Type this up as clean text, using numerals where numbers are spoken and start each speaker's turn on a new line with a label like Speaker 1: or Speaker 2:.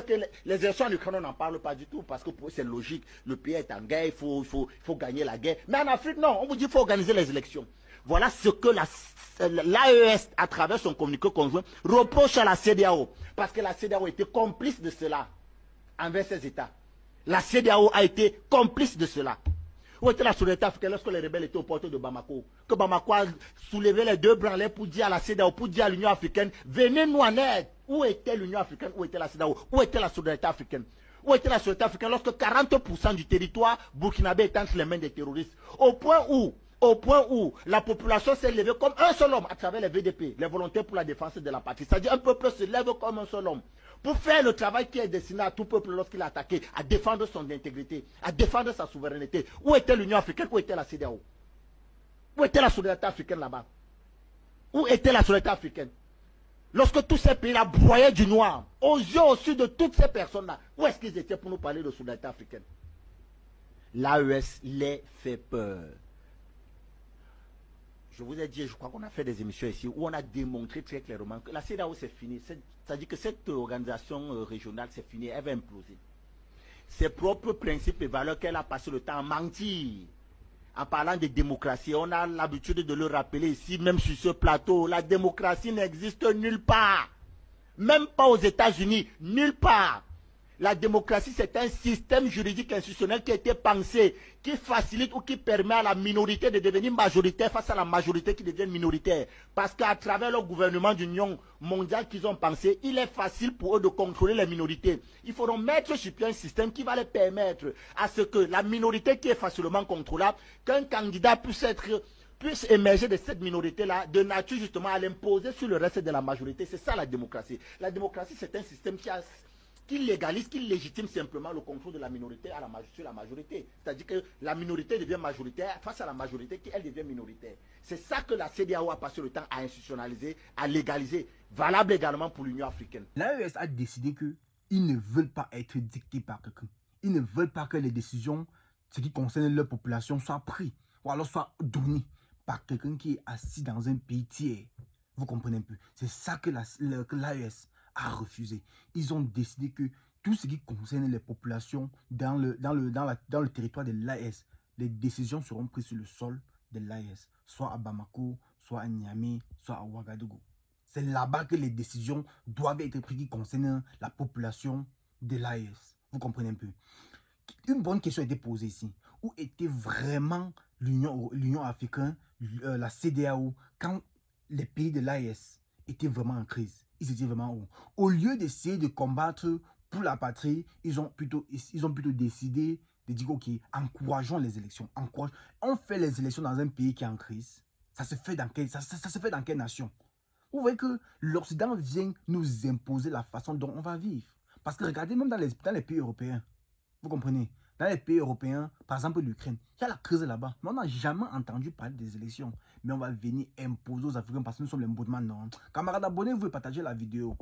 Speaker 1: que les élections en Ukraine, on n'en parle pas du tout, parce que pour eux, c'est logique. Le pays est en guerre, il faut gagner la guerre. Mais en Afrique, non, on vous dit qu'il faut organiser les élections. Voilà ce que l'AES, à travers son communiqué conjoint, reproche à la CEDEAO. Parce que la CEDEAO était complice de cela envers ces États. La CEDEAO a été complice de cela. Où était la solidarité africaine lorsque les rebelles étaient aux portes de Bamako? Que Bamako a soulevé les deux branlets pour dire à la CEDEAO, pour dire à l'Union africaine, venez nous en aide. Où était l'Union africaine? Où était la CEDEAO? Où était la solidarité africaine? Où était la solidarité africaine lorsque 40% du territoire burkinabé est entre les mains des terroristes? Au point où la population s'est levée comme un seul homme à travers les VDP, les volontaires pour la défense de la patrie. C'est-à-dire un peuple se lève comme un seul homme pour faire le travail qui est destiné à tout peuple lorsqu'il est attaqué, à défendre son intégrité, à défendre sa souveraineté. Où était l'Union africaine? Où était la CEDEAO? Où était la solidarité africaine là-bas? Où était la solidarité africaine? Lorsque tous ces pays-là broyaient du noir, aux yeux au-dessus de toutes ces personnes-là, où est-ce qu'ils étaient pour nous parler de solidarité africaine? L'AES les fait peur. Je vous ai dit, je crois qu'on a fait des émissions ici où on a démontré très clairement que la CEDEAO c'est fini. C'est-à-dire que cette organisation régionale c'est fini, elle va imploser. Ses propres principes et valeurs qu'elle a passé le temps à mentir. En parlant de démocratie, on a l'habitude de le rappeler ici, même sur ce plateau. La démocratie n'existe nulle part. Même pas aux États-Unis, nulle part. La démocratie, c'est un système juridique institutionnel qui a été pensé, qui facilite ou qui permet à la minorité de devenir majoritaire face à la majorité qui devient minoritaire. Parce qu'à travers le gouvernement d'union mondiale qu'ils ont pensé, il est facile pour eux de contrôler les minorités. Il faudra mettre sur pied un système qui va les permettre à ce que la minorité qui est facilement contrôlable, qu'un candidat puisse émerger de cette minorité-là, de nature justement à l'imposer sur le reste de la majorité. C'est ça la démocratie. La démocratie, c'est un système qui légalise, qui légitime simplement le contrôle de la minorité sur la majorité. C'est-à-dire que la minorité devient majoritaire face à la majorité qui, elle, devient minoritaire. C'est ça que la CEDEAO a passé le temps à institutionnaliser, à légaliser, valable également pour l'Union africaine.
Speaker 2: L'AES a décidé qu'ils ne veulent pas être dictés par quelqu'un. Ils ne veulent pas que les décisions, ce qui concerne leur population, soient prises ou alors soient données par quelqu'un qui est assis dans un pays tiers. Vous comprenez un peu? C'est ça que l'AES a refusé. Ils ont décidé que tout ce qui concerne les populations dans le territoire de l'AES, les décisions seront prises sur le sol de l'AES, soit à Bamako, soit à Niamey, soit à Ouagadougou. C'est là-bas que les décisions doivent être prises qui concernent la population de l'AES. Vous comprenez un peu? Une bonne question a été posée ici. Où était vraiment l'Union africaine, la CEDEAO, quand les pays de l'AES étaient vraiment en crise? Ils étaient vraiment où? Au lieu d'essayer de combattre pour la patrie, ils ont plutôt décidé de dire, ok, encourageons les élections. On fait les élections dans un pays qui est en crise. Ça se fait dans quelle nation? Vous voyez que l'Occident vient nous imposer la façon dont on va vivre. Parce que regardez, même dans les pays européens, vous comprenez? Dans les pays européens, par exemple l'Ukraine, il y a la crise là-bas. Mais on n'a jamais entendu parler des élections. Mais on va venir imposer aux Africains parce que nous sommes les mouvements. Non. Camarades, abonnez-vous et partagez la vidéo.